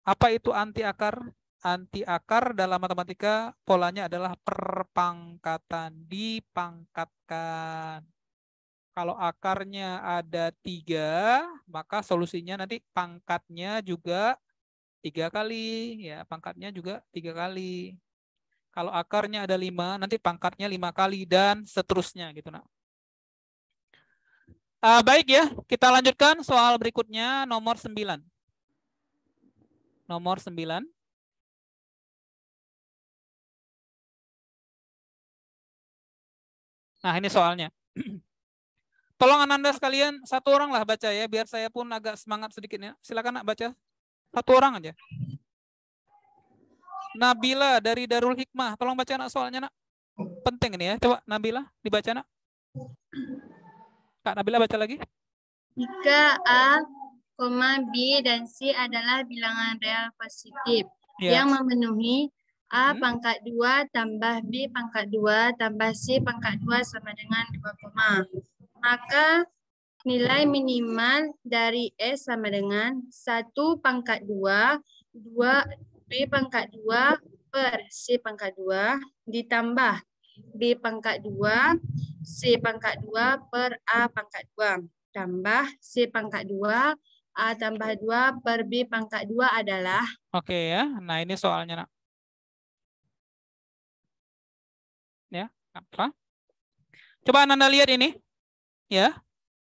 Apa itu anti akar? Anti akar dalam matematika polanya adalah perpangkatan, dipangkatkan. Kalau akarnya ada 3, maka solusinya nanti pangkatnya juga 3 kali. Ya, pangkatnya juga 3 kali. Kalau akarnya ada 5, nanti pangkatnya 5 kali dan seterusnya gitu nak. Baik ya, kita lanjutkan soal berikutnya nomor 9. Nomor 9. Nah, ini soalnya. Tolong Ananda sekalian, satu orang lah baca ya, biar saya pun agak semangat sedikit ya. Silakan nak baca. Satu orang aja. Nabila dari Darul Hikmah, tolong baca nak soalnya nak. Penting ini ya, coba Nabila dibaca nak. Kak Nabila baca lagi. Jika A, B, dan C adalah bilangan real positif yang memenuhi A pangkat 2 tambah B pangkat 2 tambah C pangkat 2 sama dengan 2, maka nilai minimal dari S sama dengan 1 pangkat 2, 2 B pangkat 2 per C pangkat 2 ditambah B pangkat 2, C pangkat 2 per A pangkat 2 tambah C pangkat 2, A tambah 2 per B pangkat 2 adalah. Oke ya. Nah, ini soalnya, Nak. Ya, apa? Coba Anda lihat ini. Ya.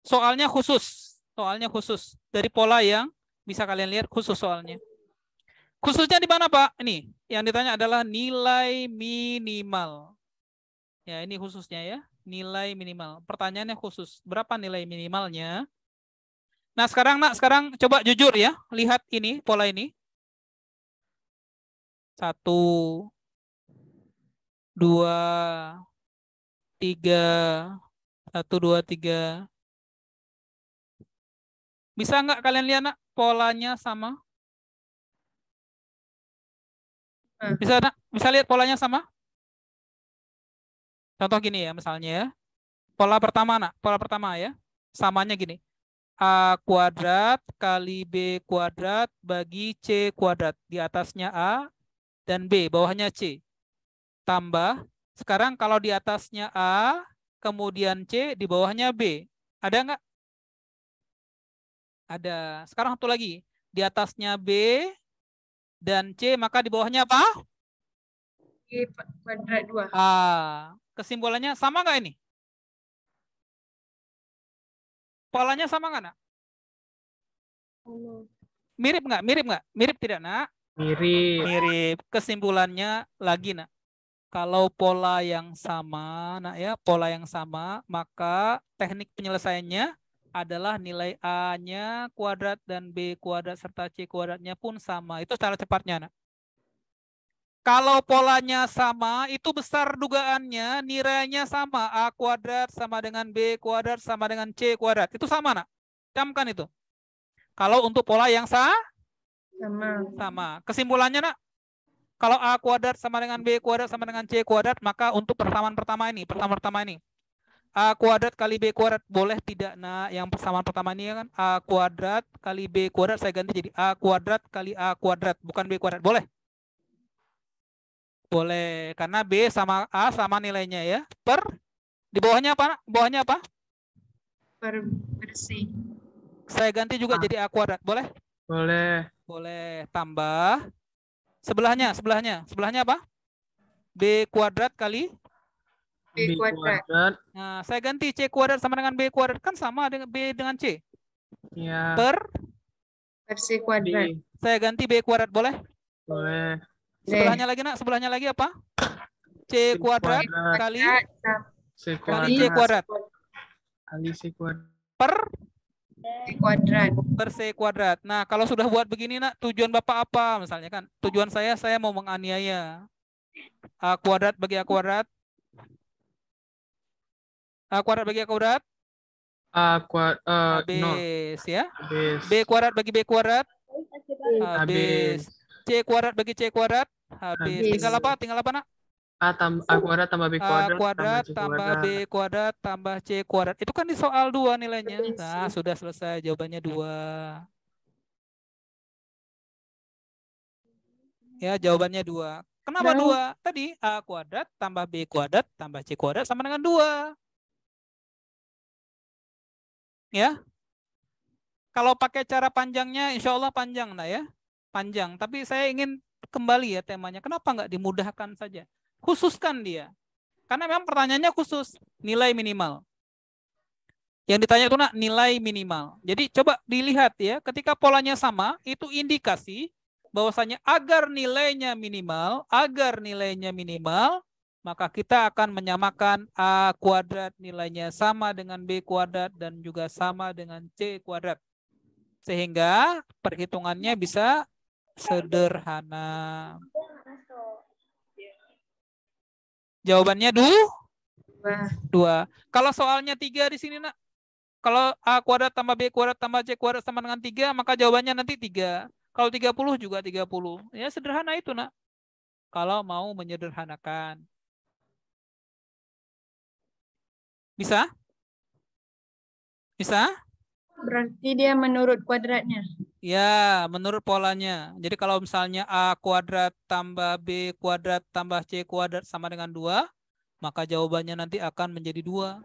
Soalnya khusus. Soalnya khusus. Dari pola yang bisa kalian lihat khusus soalnya. Khususnya di mana, Pak? Ini. Yang ditanya adalah nilai minimal. Ya, ini khususnya ya. Nilai minimal. Pertanyaannya khusus. Berapa nilai minimalnya? Nah, sekarang Nak, sekarang coba jujur ya. Lihat ini, pola ini. 1, 2, 3. 1, 2, 3. Bisa nggak kalian lihat, Nak? Polanya sama? Bisa, Nak? Bisa lihat polanya sama? Contoh gini ya, misalnya ya. Pola pertama, Nak. Pola pertama ya. Samanya gini. A kuadrat kali B kuadrat bagi C kuadrat. Di atasnya A dan B, bawahnya C. Tambah, sekarang kalau di atasnya A, kemudian C, di bawahnya B. Ada nggak? Ada. Sekarang satu lagi. Di atasnya B dan C, maka di bawahnya apa? B kuadrat 2. A. Kesimpulannya sama nggak ini? Polanya sama nggak, Nak? Mirip nggak? Mirip nggak? Mirip tidak, Nak? Mirip. Mirip. Kesimpulannya lagi, Nak. Kalau pola yang sama, Nak ya, pola yang sama, maka teknik penyelesaiannya adalah nilai A-nya kuadrat dan B kuadrat serta C kuadratnya pun sama. Itu cara cepatnya, Nak. Kalau polanya sama, itu besar dugaannya nilainya sama. A kuadrat sama dengan B kuadrat sama dengan C kuadrat. Itu sama, Nak. Camkan itu. Kalau untuk pola yang sama. Kesimpulannya, Nak. Kalau A kuadrat sama dengan B kuadrat sama dengan C kuadrat, maka untuk persamaan pertama ini. A kuadrat kali B kuadrat. Boleh tidak, Nak? Yang persamaan pertama ini kan A kuadrat kali B kuadrat. Saya ganti jadi A kuadrat kali A kuadrat. Bukan B kuadrat. Boleh? Boleh, karena B sama A sama nilainya ya. Per, di bawahnya apa? Bawahnya apa? Per C. Saya ganti juga jadi A kuadrat. Boleh? Boleh. Boleh. Tambah. Sebelahnya apa? B kuadrat kali? B kuadrat. Nah, saya ganti C kuadrat sama dengan B kuadrat. Kan sama dengan B dengan C. Ya. Per C kuadrat. Saya ganti B kuadrat. Boleh? Boleh. Sebelahnya lagi, Nak. Sebelahnya lagi apa? C kuadrat kali C C kuadrat. Kali C kuadrat. Per C kuadrat. Per C kuadrat. Nah, kalau sudah buat begini, Nak, tujuan Bapak apa? Misalnya kan, tujuan saya mau menganiaya. A kuadrat bagi A kuadrat. A kuadrat bagi A kuadrat. Habis ya. B kuadrat bagi B kuadrat. Habis. C kuadrat bagi C kuadrat. Habis. Tinggal apa, Nak? A kuadrat tambah B kuadrat. A kuadrat tambah B kuadrat tambah C kuadrat. Itu kan di soal 2 nilainya. Nah, sudah selesai. Jawabannya 2. Ya, jawabannya 2. Kenapa 2? Tadi A kuadrat tambah B kuadrat tambah C kuadrat sama dengan 2. Ya. Kalau pakai cara panjangnya, insya Allah panjang, nah ya. Panjang. Tapi saya ingin kembali ya temanya. Kenapa nggak dimudahkan saja? Khususkan dia. Karena memang pertanyaannya khusus. Nilai minimal. Yang ditanya itu, Nak, nilai minimal. Jadi coba dilihat ya. Ketika polanya sama, itu indikasi bahwasanya agar nilainya minimal, maka kita akan menyamakan A kuadrat nilainya sama dengan B kuadrat dan juga sama dengan C kuadrat. Sehingga perhitungannya bisa sederhana. Jawabannya 2. Kalau soalnya 3 di sini, Nak. Kalau A kuadrat tambah B kuadrat tambah C kuadrat sama dengan 3, maka jawabannya nanti 3. Kalau 30 juga 30. Ya sederhana itu, Nak. kalau mau menyederhanakan. Bisa? Bisa? Berarti dia menurut kuadratnya. Ya, menurut polanya. Jadi kalau misalnya A kuadrat tambah B kuadrat tambah C kuadrat sama dengan 2, maka jawabannya nanti akan menjadi 2.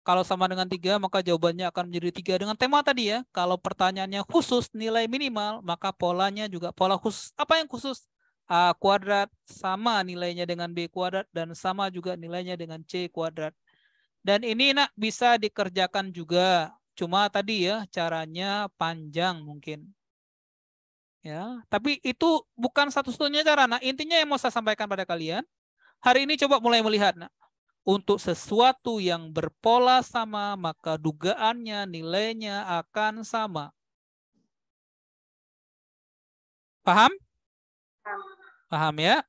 Kalau sama dengan 3, maka jawabannya akan menjadi 3. Dengan tema tadi ya, kalau pertanyaannya khusus nilai minimal, maka polanya juga pola khusus. Apa yang khusus? A kuadrat sama nilainya dengan B kuadrat dan sama juga nilainya dengan C kuadrat. Dan ini nak bisa dikerjakan juga. Cuma tadi ya caranya panjang mungkin. Ya, tapi itu bukan satu-satunya cara. Nah, intinya yang mau saya sampaikan pada kalian, hari ini coba mulai melihat, nak. Untuk sesuatu yang berpola sama, maka dugaannya nilainya akan sama. Paham? Paham ya?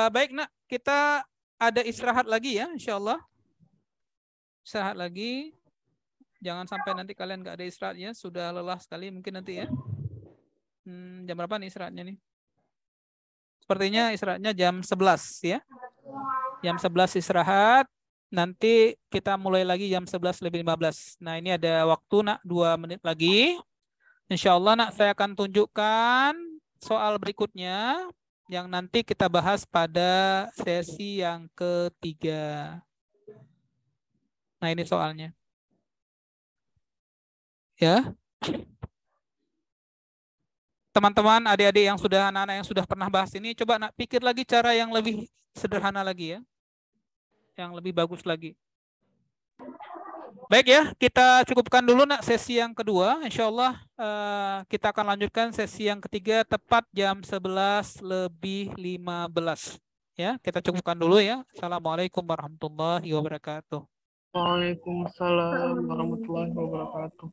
Baik, nak, kita ada istirahat lagi ya, insya Allah. Istirahat lagi. Jangan sampai nanti kalian nggak ada istirahatnya, sudah lelah sekali mungkin nanti ya. Jam berapa nih istirahatnya nih? Sepertinya istirahatnya jam 11 ya. Jam 11 istirahat. Nanti kita mulai lagi jam 11:15. Nah, ini ada waktu nak 2 menit lagi. Insya Allah nak saya akan tunjukkan soal berikutnya yang nanti kita bahas pada sesi yang ketiga. Nah, ini soalnya. Ya. Teman-teman, adik-adik yang sudah anak-anak yang sudah pernah bahas ini, coba nak pikir lagi cara yang lebih sederhana lagi ya. Yang lebih bagus lagi. Baik ya, kita cukupkan dulu nak sesi yang kedua. Insya Allah kita akan lanjutkan sesi yang ketiga tepat jam 11:15. Ya, kita cukupkan dulu ya. Assalamualaikum warahmatullahi wabarakatuh. Waalaikumsalam warahmatullahi wabarakatuh.